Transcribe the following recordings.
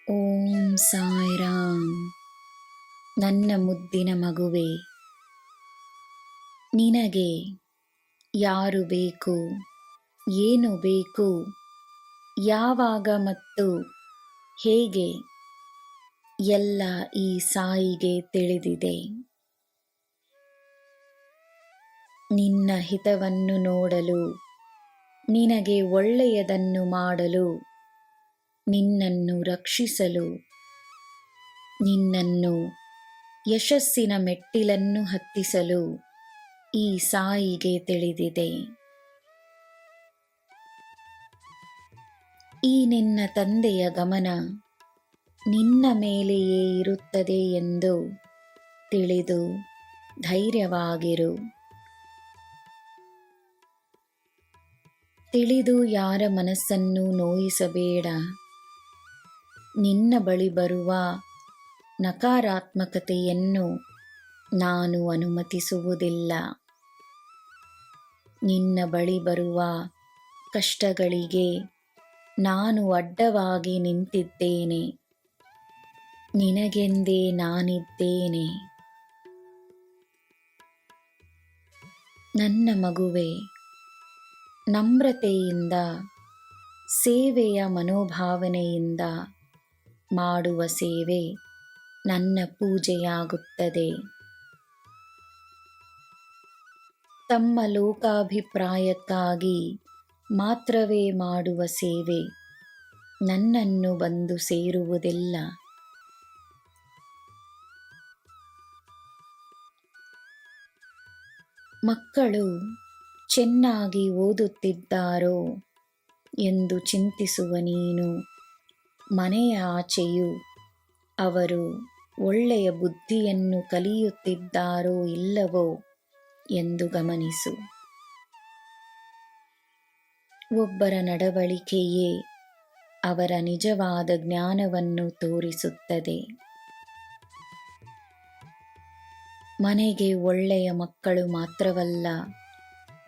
ಓಂ ಸಾಯಿರಾಮ್. ನನ್ನ ಮುದ್ದಿನ ಮಗುವೆ, ನಿನಗೆ ಯಾರು ಬೇಕು, ಏನು ಬೇಕು, ಯಾವಾಗ ಮತ್ತು ಹೇಗೆ ಎಲ್ಲ ಈ ಸಾಯಿಗೆ ತಿಳಿದಿದೆ. ನಿನ್ನ ಹಿತವನ್ನು ನೋಡಲು, ನಿನಗೆ ಒಳ್ಳೆಯದನ್ನು ಮಾಡಲು, ನಿನ್ನನ್ನು ರಕ್ಷಿಸಲು, ನಿನ್ನನ್ನು ಯಶಸ್ಸಿನ ಮೆಟ್ಟಿಲನ್ನು ಹತ್ತಿಸಲು ಈ ಸಾಯಿಗೆ ತಿಳಿದಿದೆ. ಈ ನಿನ್ನ ತಂದೆಯ ಗಮನ ನಿನ್ನ ಮೇಲೆಯೇ ಇರುತ್ತದೆ ಎಂದು ತಿಳಿದು ಧೈರ್ಯವಾಗಿರು. ತಿಳಿದು ಯಾರ ಮನಸ್ಸನ್ನು ನೋಯಿಸಬೇಡ. ನಿನ್ನ ಬಳಿ ಬರುವ ನಕಾರಾತ್ಮಕತೆಯನ್ನು ನಾನು ಅನುಮತಿಸುವುದಿಲ್ಲ. ನಿನ್ನ ಬಳಿ ಬರುವ ಕಷ್ಟಗಳಿಗೆ ನಾನು ಅಡ್ಡವಾಗಿ ನಿಂತಿದ್ದೇನೆ. ನಿನಗೆಂದೇ ನಾನಿದ್ದೇನೆ. ನನ್ನ ಮಗುವೆ, ನಮ್ರತೆಯಿಂದ, ಸೇವೆಯ ಮನೋಭಾವನೆಯಿಂದ ಮಾಡುವ ಸೇವೆ ನನ್ನ ಪೂಜೆಯಾಗುತ್ತದೆ. ತಮ್ಮ ಲೋಕಾಭಿಪ್ರಾಯಕ್ಕಾಗಿ ಮಾತ್ರವೇ ಮಾಡುವ ಸೇವೆ ನನ್ನನ್ನು ಬಂದು ಸೇರುವುದಿಲ್ಲ. ಮಕ್ಕಳು ಚೆನ್ನಾಗಿ ಓದುತ್ತಿದ್ದಾರೋ ಎಂದು ಚಿಂತಿಸುವ ನೀನು, ಮನೆಯ ಆಚೆಯೂ ಅವರು ಒಳ್ಳೆಯ ಬುದ್ಧಿಯನ್ನು ಕಲಿಯುತ್ತಿದ್ದಾರೋ ಇಲ್ಲವೋ ಎಂದು ಗಮನಿಸು. ಒಬ್ಬರ ನಡವಳಿಕೆಯೇ ಅವರ ನಿಜವಾದ ಜ್ಞಾನವನ್ನು ತೋರಿಸುತ್ತದೆ. ಮನೆಗೆ ಒಳ್ಳೆಯ ಮಕ್ಕಳು ಮಾತ್ರವಲ್ಲ,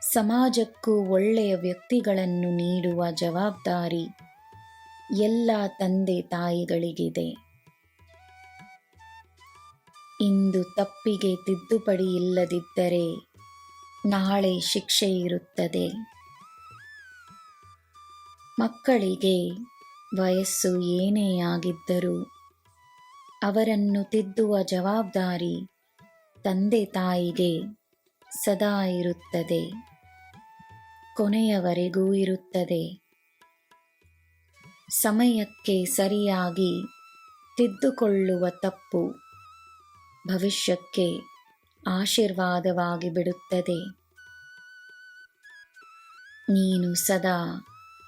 ಸಮಾಜಕ್ಕೂ ಒಳ್ಳೆಯ ವ್ಯಕ್ತಿಗಳನ್ನು ನೀಡುವ ಜವಾಬ್ದಾರಿ ಎಲ್ಲ ತಂದೆ ತಾಯಿಗಳಿಗಿದೆ. ಇಂದು ತಪ್ಪಿಗೆ ತಿದ್ದುಪಡಿ ಇಲ್ಲದಿದ್ದರೆ ನಾಳೆ ಶಿಕ್ಷೆ ಇರುತ್ತದೆ. ಮಕ್ಕಳಿಗೆ ವಯಸ್ಸು ಏನೇ ಆಗಿದ್ದರೂ ಅವರನ್ನು ತಿದ್ದುವ ಜವಾಬ್ದಾರಿ ತಂದೆ ತಾಯಿಗೆ ಸದಾ ಇರುತ್ತದೆ, ಕೊನೆಯವರೆಗೂ ಇರುತ್ತದೆ. ಸಮಯಕ್ಕೆ ಸರಿಯಾಗಿ ತಿದ್ದುಕೊಳ್ಳುವ ತಪ್ಪು ಭವಿಷ್ಯಕ್ಕೆ ಆಶೀರ್ವಾದವಾಗಿ ಬಿಡುತ್ತದೆ. ನೀನು ಸದಾ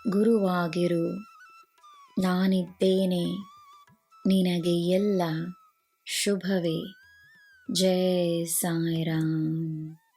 ಗುರುವಾಗಿರು. ನಾನಿದ್ದೇನೆ. ನಿನಗೆ ಎಲ್ಲ ಶುಭವೇ. ಜೈ ಸಾಯಿರಾಮ್.